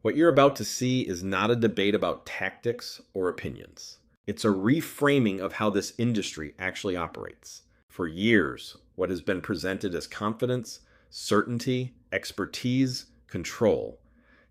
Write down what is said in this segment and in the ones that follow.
What you're about to see is not a debate about tactics or opinions. It's a reframing of how this industry actually operates. For years, what has been presented as confidence, certainty, expertise, control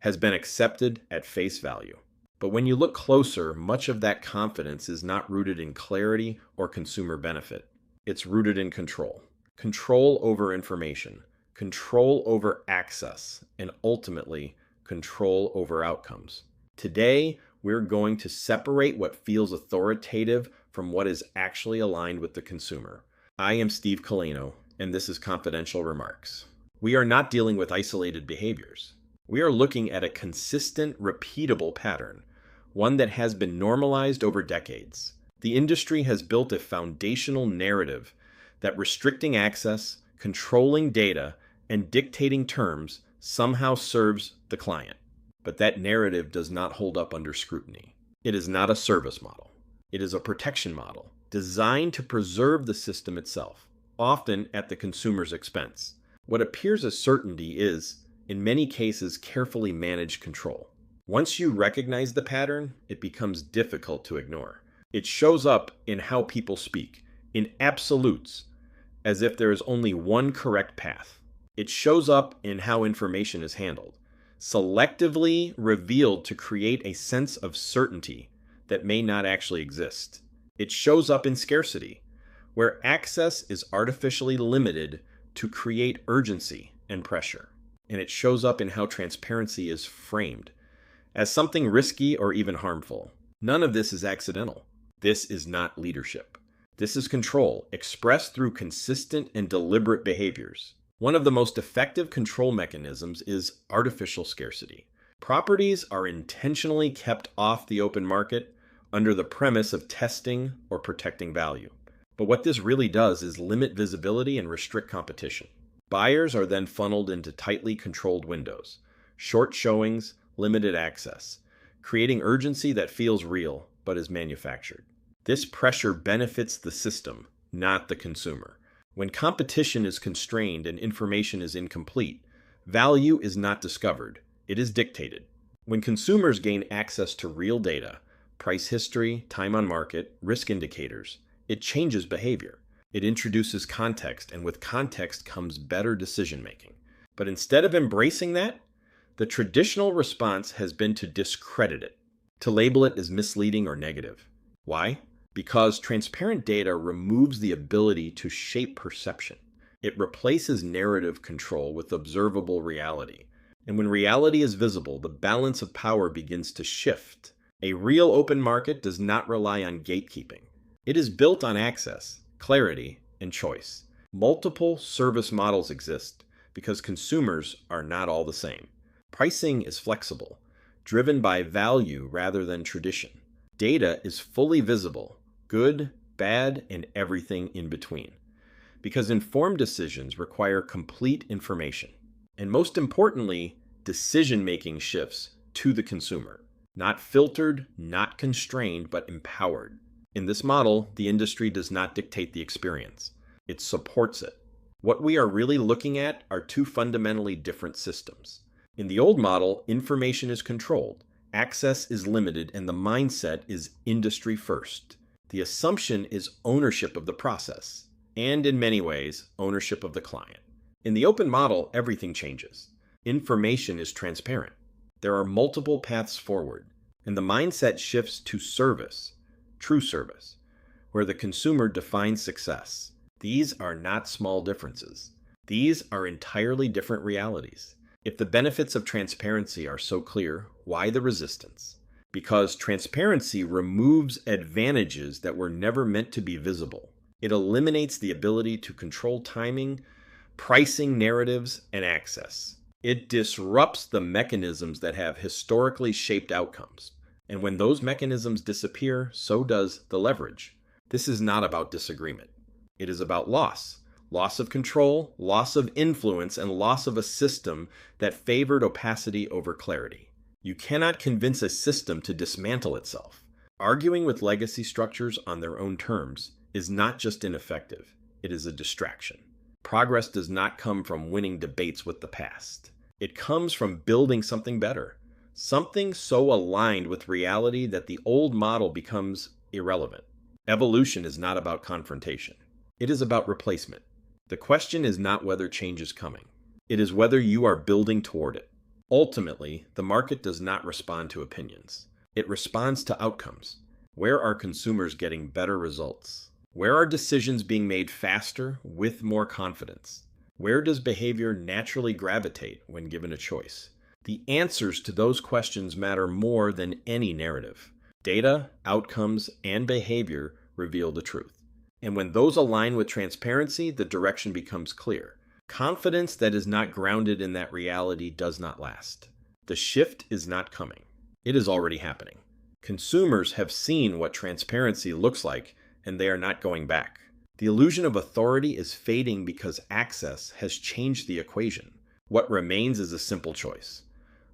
has been accepted at face value. But when you look closer, much of that confidence is not rooted in clarity or consumer benefit. It's rooted in control. Control over information, control over access, and ultimately, control over outcomes. Today, we're going to separate what feels authoritative from what is actually aligned with the consumer. I am Steve Colano, and this is Confidential Remarks. We are not dealing with isolated behaviors. We are looking at a consistent, repeatable pattern, one that has been normalized over decades. The industry has built a foundational narrative that restricting access, controlling data, and dictating terms somehow serves the client. But that narrative does not hold up under scrutiny. It is not a service model. It is a protection model designed to preserve the system itself, often at the consumer's expense. What appears as certainty is, in many cases, carefully managed control. Once you recognize the pattern, it becomes difficult to ignore. It shows up in how people speak, in absolutes, as if there is only one correct path. It shows up in how information is handled, selectively revealed to create a sense of certainty that may not actually exist. It shows up in scarcity, where access is artificially limited to create urgency and pressure. And it shows up in how transparency is framed, as something risky or even harmful. None of this is accidental. This is not leadership. This is control, expressed through consistent and deliberate behaviors. One of the most effective control mechanisms is artificial scarcity. Properties are intentionally kept off the open market under the premise of testing or protecting value. But what this really does is limit visibility and restrict competition. Buyers are then funneled into tightly controlled windows, short showings, limited access, creating urgency that feels real but is manufactured. This pressure benefits the system, not the consumer. When competition is constrained and information is incomplete, value is not discovered, it is dictated. When consumers gain access to real data, price history, time on market, risk indicators, it changes behavior. It introduces context, and with context comes better decision making. But instead of embracing that, the traditional response has been to discredit it, to label it as misleading or negative. Why? Because transparent data removes the ability to shape perception. It replaces narrative control with observable reality. And when reality is visible, the balance of power begins to shift. A real open market does not rely on gatekeeping. It is built on access, clarity, and choice. Multiple service models exist because consumers are not all the same. Pricing is flexible, driven by value rather than tradition. Data is fully visible, good, bad, and everything in between. Because informed decisions require complete information. And most importantly, decision-making shifts to the consumer. Not filtered, not constrained, but empowered. In this model, the industry does not dictate the experience. It supports it. What we are really looking at are two fundamentally different systems. In the old model, information is controlled, access is limited, and the mindset is industry first. The assumption is ownership of the process, and in many ways, ownership of the client. In the open model, everything changes. Information is transparent. There are multiple paths forward, and the mindset shifts to service, true service, where the consumer defines success. These are not small differences. These are entirely different realities. If the benefits of transparency are so clear, why the resistance? Because transparency removes advantages that were never meant to be visible. It eliminates the ability to control timing, pricing narratives, and access. It disrupts the mechanisms that have historically shaped outcomes. And when those mechanisms disappear, so does the leverage. This is not about disagreement. It is about loss. Loss of control, loss of influence, and loss of a system that favored opacity over clarity. You cannot convince a system to dismantle itself. Arguing with legacy structures on their own terms is not just ineffective, it is a distraction. Progress does not come from winning debates with the past. It comes from building something better, Something so aligned with reality that the old model becomes irrelevant. Evolution is not about confrontation. It is about replacement. The question is not whether change is coming. It is whether you are building toward it. Ultimately, the market does not respond to opinions. It responds to outcomes. Where are consumers getting better results? Where are decisions being made faster with more confidence? Where does behavior naturally gravitate when given a choice? The answers to those questions matter more than any narrative. Data, outcomes, and behavior reveal the truth. And when those align with transparency, the direction becomes clear. Confidence that is not grounded in that reality does not last. The shift is not coming. It is already happening. Consumers have seen what transparency looks like, and they are not going back. The illusion of authority is fading because access has changed the equation. What remains is a simple choice.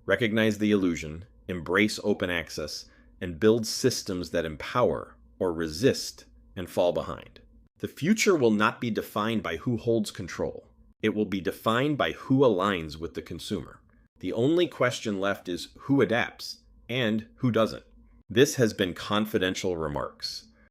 Recognize the illusion, embrace open access, and build systems that empower or resist and fall behind. The future will not be defined by who holds control. It will be defined by who aligns with the consumer. The only question left is who adapts and who doesn't. This has been Confidential Remarks.